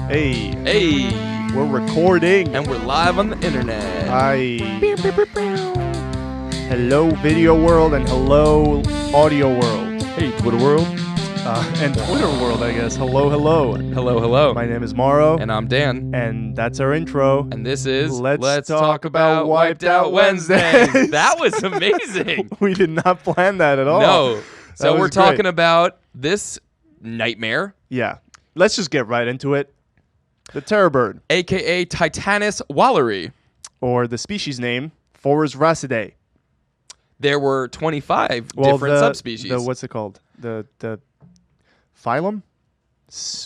Hey, Hey, we're recording. and we're live on the internet. Hi. Hello, video world, and hello, audio world. Hey, Twitter world. And Twitter world, I guess. Hello, hello. Hello, hello. My name is Morrow. And I'm Dan. And that's our intro. And this is Let's Talk About Wiped Out Wednesdays. That was amazing. We did not plan that at all. No. So was we're great. talking about this nightmare, Yeah. Let's just get right into it. The terror bird, a.k.a. Titanus walleri. or the species name, Forus racidae. There were 25 different subspecies. What's it called? The phylum?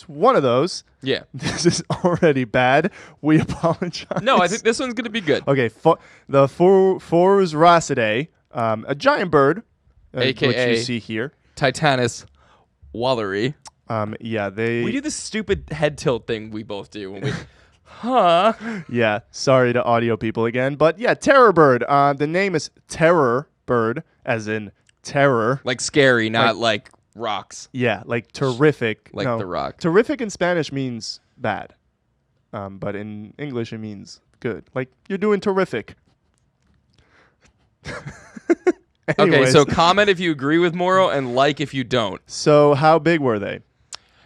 One of those. Yeah. This is already bad. We apologize. No, I think this one's going to be good. Okay, the Forus racidae, a giant bird, AKA which you see here. Titanus walleri. Yeah, they. We do the stupid head tilt thing we both do when we. Huh? Yeah, sorry to audio people again, but yeah, terror bird. The name is terror bird, as in terror. Like scary, not like rocks. Yeah, like terrific. Like No, the rock. Terrific in Spanish means bad, but in English it means good. Like you're doing terrific. Okay, Anyways, so comment if you agree with Morrow and like if you don't. so how big were they?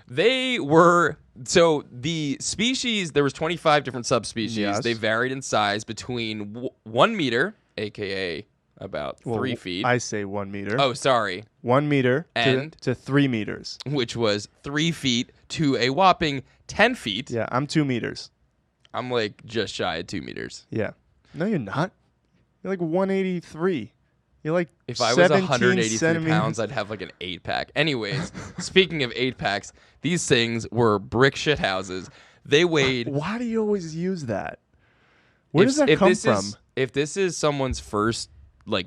They were so the species. There was 25 different subspecies. Yes. They varied in size between 1 meter, aka about 3 feet. I say 1 meter. Oh, sorry, 1 meter And? to 3 meters. which was 3 feet to a whopping 10 feet. Yeah, I'm 2 meters. I'm like just shy of 2 meters. Yeah. No, you're not. You're like 183. You're like If I was 17 183 centimeters. pounds, I'd have like an 8-pack. Anyways, speaking of 8-packs, these things were brick shit houses. They weighed. Why do you always use that? Where does that come from? If this is someone's first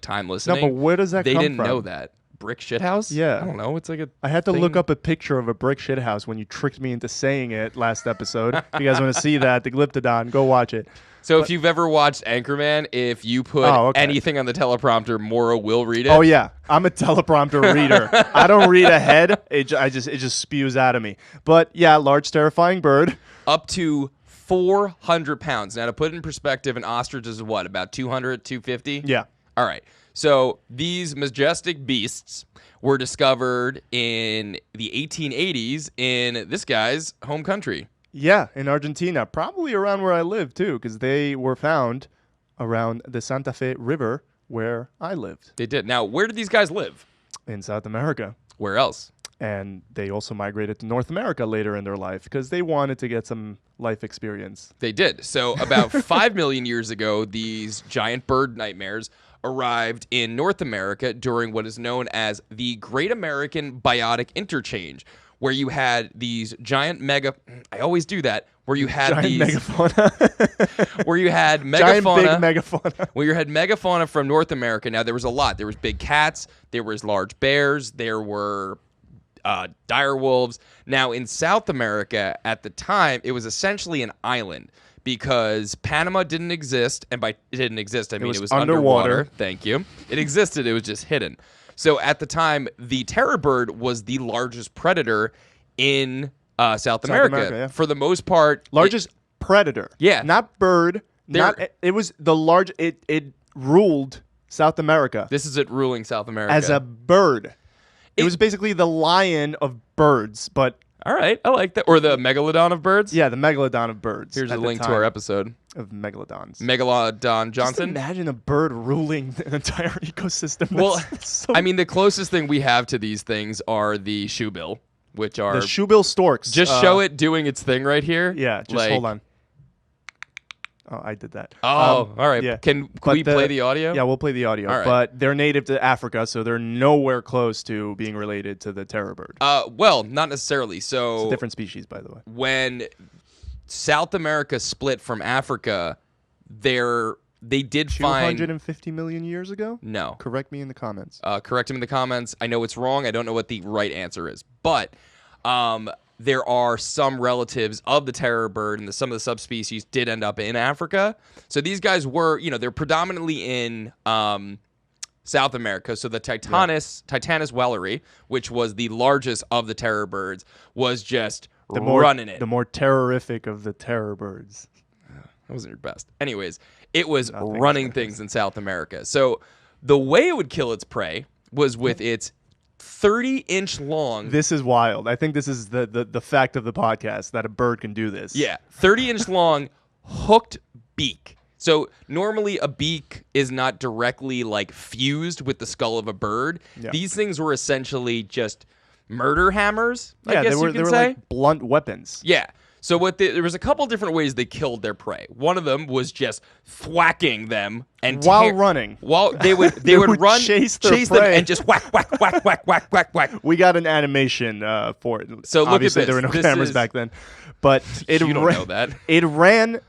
time No, listening, but where does that they come didn't from? know that. Brick shit house? Yeah. I don't know. It's like a. I had to thing. look up a picture of a brick shit house when you tricked me into saying it last episode. If you guys want to see that, the Glyptodon, go watch it. So if you've ever watched Anchorman, if you put anything on the teleprompter, Morrow will read it. Oh yeah, I'm a teleprompter reader. I don't read ahead. It just spews out of me. But yeah, large terrifying bird. Up to 400 pounds. Now to put it in perspective, an ostrich is what, about 200, 250? Yeah. All right. So these majestic beasts were discovered in the 1880s in this guy's home country. Yeah, in Argentina, probably around where I live too, because they were found around the Santa Fe River where I lived. They did. Now, where did these guys live? In South America. Where else? And they also migrated to North America later in their life because they wanted to get some life experience. They did. So about 5 million years ago, these giant bird nightmares arrived in North America during what is known as the Great American Biotic Interchange, where you had these giant I always do that. Where you had Giant these megafauna. where you had megafauna. Giant big megafauna. Where you had megafauna from North America. Now there was a lot. There was big cats. There was large bears. There were dire wolves. Now in South America at the time, it was essentially an island because Panama didn't exist, and by it didn't exist, I mean it was underwater. Thank you. It existed. It was just hidden. So at the time, the terror bird was the largest predator in South America. Yeah. For the most part, Largest predator. Yeah. Not bird. It was the large. It ruled South America this is it ruling South America as a bird. It was basically the lion of birds, but all right, I like that. Or the megalodon of birds. yeah, the megalodon of birds. Here's a at the link to time our episode. of megalodons. Megalodon Just Johnson. imagine a bird ruling an entire ecosystem. Well, That's so I mean, the closest thing we have to these things are the shoebill, which are the shoebill storks. just show it doing its thing right here. Yeah, just hold on. Oh, I did that. Oh, all right. yeah. Can But we play the audio? Yeah, we'll play the audio. All right. But they're native to Africa, so they're nowhere close to being related to the terror bird. Well, not necessarily. It's So a different species, by the way. when South America split from Africa, they did find 250 million years ago? no. Correct me in the comments. Correct him in the comments. I know it's wrong. I don't know what the right answer is, but there are some relatives of the terror bird, and some of the subspecies did end up in Africa. So these guys were, they're predominantly in South America. So the Titanus walleri, which was the largest of the terror birds, was just running it. The more terrorific of the terror birds. That wasn't your best. Anyways, it was Nothing running things in South America. So the way it would kill its prey was with its 30-inch long. This is wild. I think this is the fact of the podcast, that a bird can do this. Yeah, 30-inch long hooked beak. So normally a beak is not directly like fused with the skull of a bird. Yeah. These things were essentially just murder hammers, I Yeah, guess they were you can say. like blunt weapons. Yeah. So there was a couple different ways they killed their prey. One of them was just thwacking them and While running. While they would would run, chase their them prey. and just whack whack whack whack whack whack whack. We got an animation for it. So look at Obviously, this. there were no This cameras is- back then, but it You don't ran, know that. It ran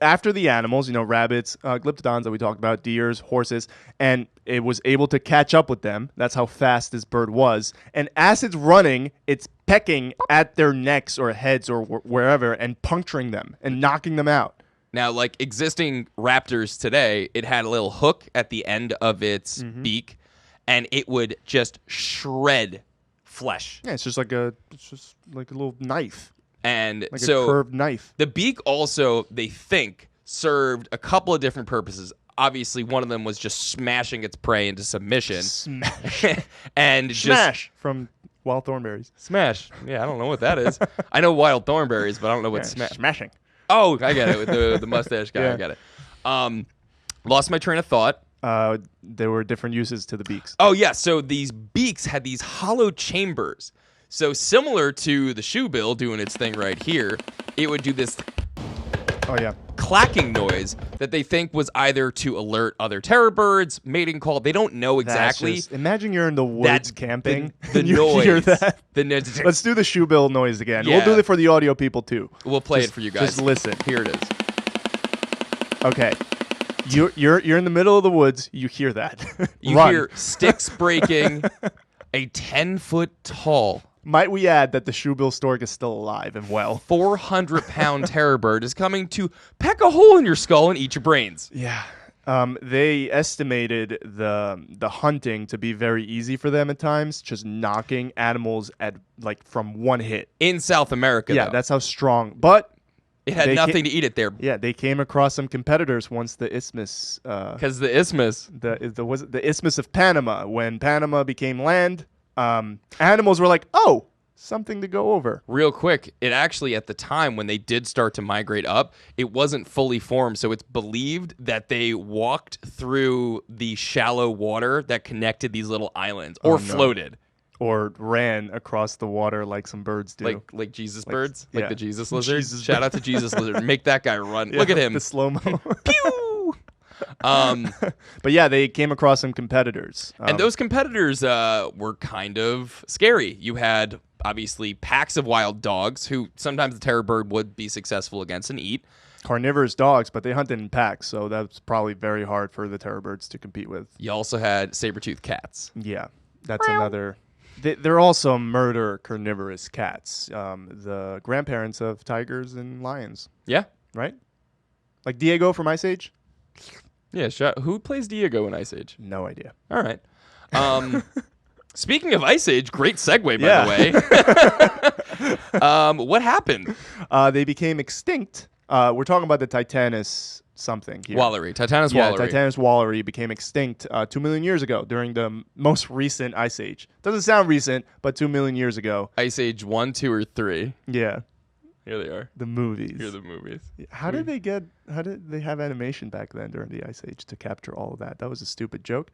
after the animals, rabbits, glyptodons that we talked about, deers, horses, and it was able to catch up with them. That's how fast this bird was. And as it's running, it's pecking at their necks or heads or wherever and puncturing them and knocking them out. Now, like existing raptors today, it had a little hook at the end of its beak, and it would just shred flesh. Yeah, it's just like a little knife, And like so a curved knife. the beak also, they think, served a couple of different purposes. Obviously, one of them was just smashing its prey into submission. Smash. And just Smash from Wild Thornberries. smash. Yeah, I don't know what that is. I know wild thornberries, but I don't know what Yeah, smashing. Oh, I get it with the mustache guy. Yeah. I get it. Lost my train of thought. There were different uses to the beaks. Oh, yeah. So these beaks had these hollow chambers. So similar to the shoe bill doing its thing right here, it would do this Oh yeah. clacking noise that they think was either to alert other terror birds, mating call. They don't know exactly. Imagine you're in the woods camping. The and you noise. hear that. The noise. Let's do the shoe bill noise again. Yeah. We'll do it for the audio people too. We'll play it for you guys. Just listen. Here it is. Okay. You're in the middle of the woods. You hear that. You Run. hear sticks breaking. A 10-foot tall, Might we add that the shoebill stork is still alive and well? 400-pound terror bird is coming to peck a hole in your skull and eat your brains. Yeah. They estimated the hunting to be very easy for them at times, just knocking animals at from one hit. In South America, Yeah, though. that's how strong. But It had they nothing to eat it there. yeah, they came across some competitors once the isthmus. Because the isthmus. Was it the Isthmus of Panama, when Panama became land, animals were like, oh, something to go over. Real quick, it actually, at the time when they did start to migrate up, it wasn't fully formed. So it's believed that they walked through the shallow water that connected these little islands or Oh, no. floated. Or ran across the water like some birds do. Like Jesus birds? Like yeah. the Jesus lizard? Jesus Shout out to Jesus lizard. Make that guy run. Yeah, Look at him. The slow-mo. Pew! But yeah, they came across some competitors. And those competitors were kind of scary. You had, obviously, packs of wild dogs who sometimes the terror bird would be successful against and eat. Carnivorous dogs, but they hunted in packs, so that's probably very hard for the terror birds to compete with. You also had saber-toothed cats. Yeah, that's another. They're also murder carnivorous cats, the grandparents of tigers and lions, Yeah? right? Like Diego from Ice Age? Yeah, who plays Diego in Ice Age? No idea. All right. Speaking of Ice Age, great segue, by Yeah. the way. What happened? They became extinct. We're talking about the Titanus something here. Wallery. Titanus Yeah, Wallery. Titanus wallery became extinct 2 million years ago during the most recent Ice Age. Doesn't sound recent, but 2 million years ago. Ice Age 1, 2, or 3. Yeah, Here they are. the movies. Here are the movies. How did they have animation back then during the Ice Age to capture all of that? That was a stupid joke.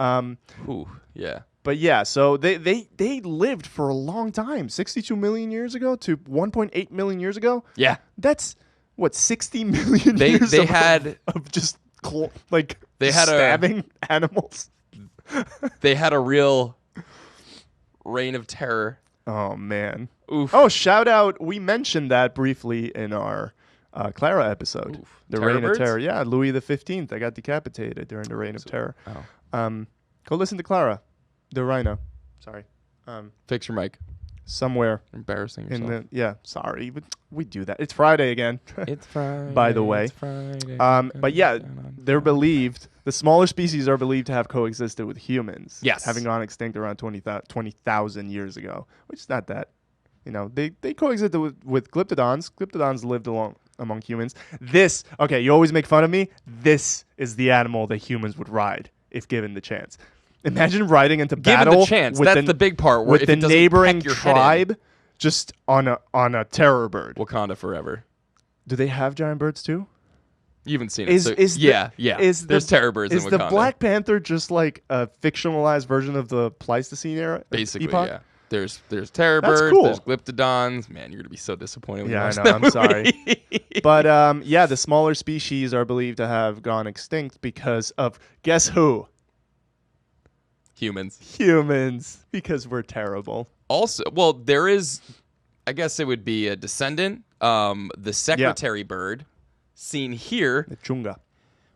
Ooh, yeah. But yeah, so they lived for a long time, 62 million years ago to 1.8 million years ago. Yeah. That's what 60 million They years had of just they had stabbing animals. They had a real reign of terror. Oh man. Oof. Oh, shout out! We mentioned that briefly in our Clara episode. Oof. The Terror Reign birds? of Terror. Yeah, Louis XV. I got decapitated during the Reign of Terror. Oh. Go listen to Clara, the Rhino. Sorry. Fix your mic. Somewhere Embarrassing in yourself. the sorry, but we do that. It's Friday again. It's Friday. By the way. It's Friday. But yeah, they're believed. The smaller species are believed to have coexisted with humans. Yes. Having gone extinct around 20,000 years ago, which is not that They coexisted with Glyptodons. Glyptodons lived among humans. You always make fun of me. This is the animal that humans would ride if given the chance. Imagine riding into battle. Given the chance. That's the big part. Where with if the it doesn't neighboring peck your head in. tribe, just on a terror bird. Wakanda forever. Do they have giant birds too? You haven't seen it. Yeah. There's terror birds in Wakanda. Is the Black Panther just like a fictionalized version of the Pleistocene era? Basically, epoch? yeah. There's terror That's birds. cool. There's Glyptodons. Man, you're gonna be so disappointed. When you Yeah, watch I know. that I'm movie. sorry. But the smaller species are believed to have gone extinct because of guess who? Humans, because we're terrible. Also, well, there is, I guess it would be a descendant. The secretary bird, seen here. The chunga.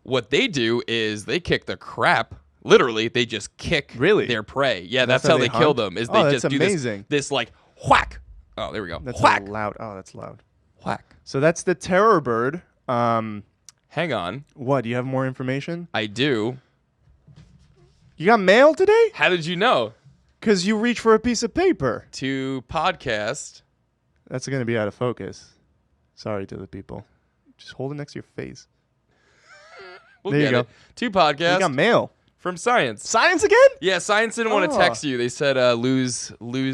What they do is they kick the crap. Literally, they just kick their prey. Yeah, that's how they kill them. Is they just do this like whack. Oh, there we go. That's whack. loud. Oh, that's loud. Whack. So that's the terror bird. Hang on. What? Do you have more information? I do. You got mail today? How did you know? Because you reach for a piece of paper. To podcast. That's going to be out of focus. Sorry to the people. Just hold it next to your face. We'll there you go. To podcast. You got mail. From Science. Science again? Yeah, Science didn't want to text you. They said lose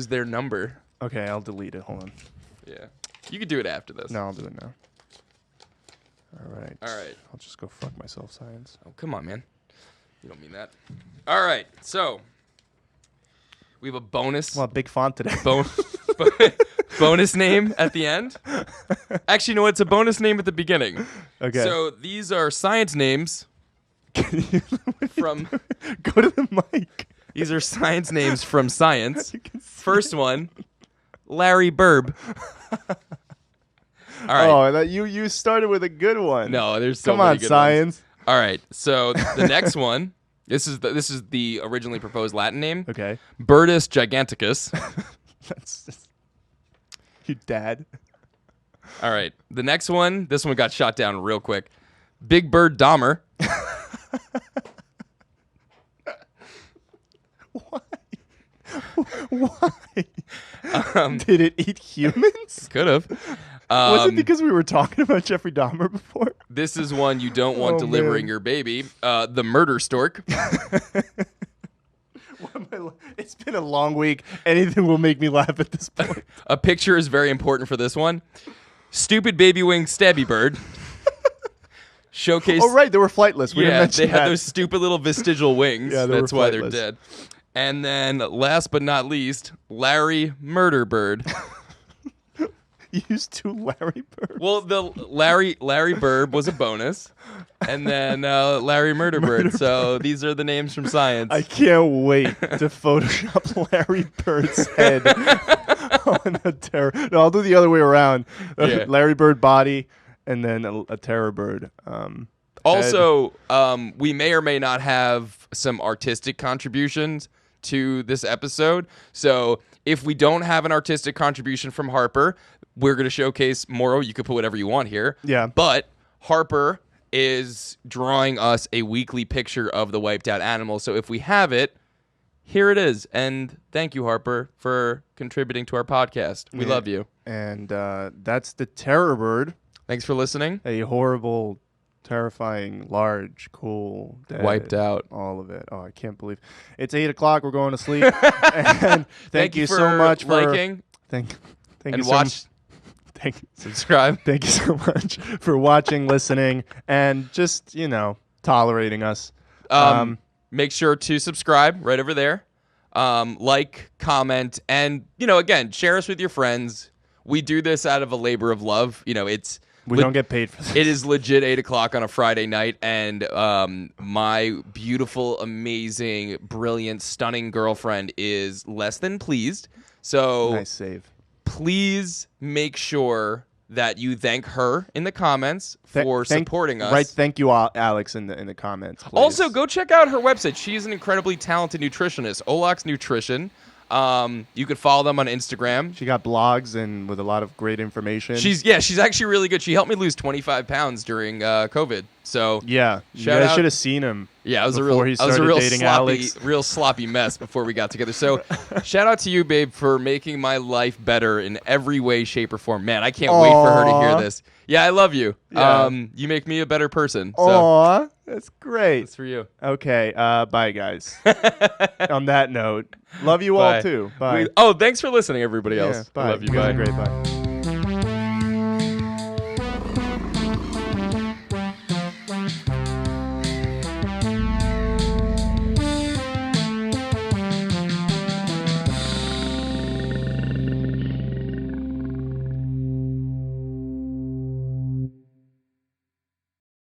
their number. Okay, I'll delete it. Hold on. Yeah. You could do it after this. No, I'll do it now. All right. I'll just go fuck myself, Science. Oh, come on, man. You don't mean that. All right. So, we have a bonus. Well, big font today. Bonus name at the end. Actually, no, it's a bonus name at the beginning. Okay. So, these are science names from... Go to the mic. These are science names from Science. First one, Larry Burb. All right. Oh, you started with a good one. No, there's so Come many on, good Science. ones. All right. So the next one, this is the originally proposed Latin name. Okay. Birdus giganticus. That's just... You dad. All right. The next one, this one got shot down real quick. Big Bird Dahmer. Why? Did it eat humans? Could have. Was it because we were talking about Jeffrey Dahmer before? This is one you don't want delivering your baby. The murder stork. It's been a long week. Anything will make me laugh at this point. A picture is very important for this one. Stupid baby wing stabby bird. Showcase. Oh, right. They were flightless. We didn't mention they had that. those stupid little vestigial wings. Yeah, that's why they're flightless. dead. And then, last but not least, Larry Murder Bird. You used two Larry Birds. Well, the Larry Bird was a bonus, and then Larry Murder Bird. So these are the names from Science. I can't wait to Photoshop Larry Bird's head on a terror. No, I'll do the other way around. Yeah. Larry Bird body, and then a terror bird. Also, we may or may not have some artistic contributions to this episode. So if we don't have an artistic contribution from Harper, we're going to showcase Moro. You could put whatever you want here. Yeah. But Harper is drawing us a weekly picture of the wiped out animal. So if we have it, here it is. And thank you, Harper, for contributing to our podcast. We love you. And that's the terror bird. Thanks for listening. A horrible, terrifying, large, cool, dead, Wiped out. all of it. Oh, I can't believe it's 8:00. We're going to sleep. And thank you for so much for liking. Thank And you so watch. Thank you. Subscribe. Thank you so much for watching, listening, and just tolerating us. Make sure to subscribe right over there. Like, comment, and again, share us with your friends. We do this out of a labor of love. We don't get paid for this. It is legit 8:00 on a Friday night, and my beautiful, amazing, brilliant, stunning girlfriend is less than pleased. So Nice save. please make sure that you thank her in the comments for supporting us. Right, thank you, Alex, in the comments. Please. Also, go check out her website. She is an incredibly talented nutritionist, Olax Nutrition. You could follow them on Instagram. She got blogs and with a lot of great information. She's actually really good. She helped me lose 25 pounds during COVID. So yeah, you shout guys out. should have seen him. Yeah, I was before he started dating Alex. real sloppy mess before we got together. So shout out to you, babe, for making my life better in every way, shape, or form. Man, I can't wait for her to hear this. Yeah, I love you. Yeah. You make me a better person. So Aw, that's great. that's for you. Okay, bye guys. On that note, love you all Bye. too. Bye. Oh, thanks for listening, everybody Yeah, else. bye. I love you. guys Bye. are great. Bye.